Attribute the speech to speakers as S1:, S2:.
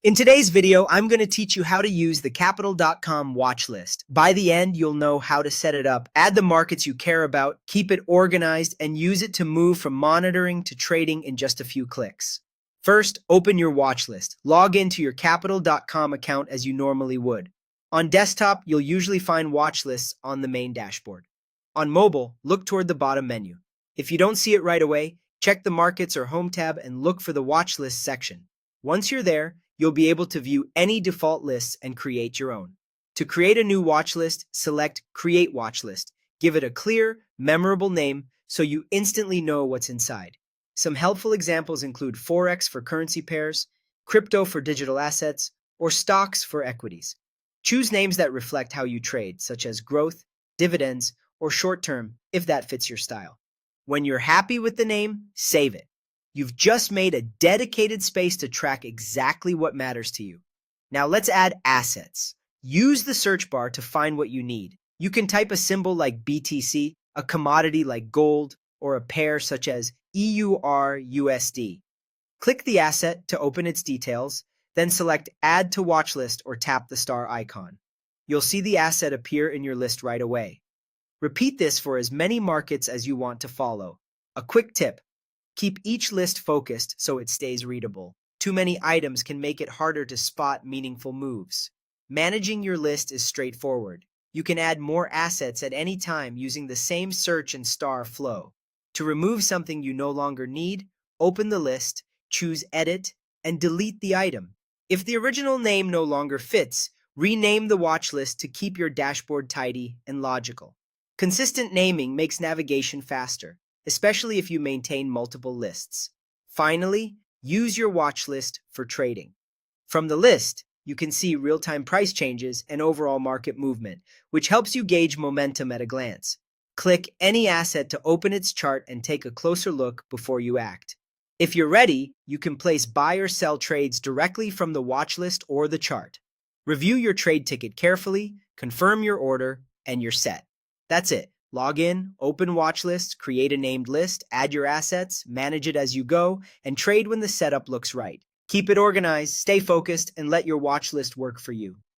S1: In today's video, I'm going to teach you how to use the Capital.com watch list. By the end, you'll know how to set it up, add the markets you care about, keep it organized, and use it to move from monitoring to trading in just a few clicks. First, open your watch list. Log into your Capital.com account as you normally would. On desktop, you'll usually find watch lists on the main dashboard. On mobile, look toward the bottom menu. If you don't see it right away, check the Markets or Home tab and look for the watch list section. Once you're there, you'll be able to view any default lists and create your own. To create a new watch list, select Create Watch List. Give it a clear, memorable name so you instantly know what's inside. Some helpful examples include forex for currency pairs, crypto for digital assets, or stocks for equities. Choose names that reflect how you trade, such as growth, dividends, or short-term, if that fits your style. When you're happy with the name, save it. You've just made a dedicated space to track exactly what matters to you. Now let's add assets. Use the search bar to find what you need. You can type a symbol like BTC, a commodity like gold, or a pair such as EUR/USD. Click the asset to open its details, then select Add to Watch List or tap the star icon. You'll see the asset appear in your list right away. Repeat this for as many markets as you want to follow. A quick tip: keep each list focused so it stays readable. Too many items can make it harder to spot meaningful moves. Managing your list is straightforward. You can add more assets at any time using the same search and star flow. To remove something you no longer need, open the list, choose Edit, and delete the item. If the original name no longer fits, rename the watch list to keep your dashboard tidy and logical. Consistent naming makes navigation faster, especially if you maintain multiple lists. Finally, use your watch list for trading. From the list, you can see real-time price changes and overall market movement, which helps you gauge momentum at a glance. Click any asset to open its chart and take a closer look before you act. If you're ready, you can place buy or sell trades directly from the watch list or the chart. Review your trade ticket carefully, confirm your order, and you're set. That's it. Log in, open watch list, create a named list, add your assets, manage it as you go, and trade when the setup looks right. Keep it organized, stay focused, and let your watch list work for you.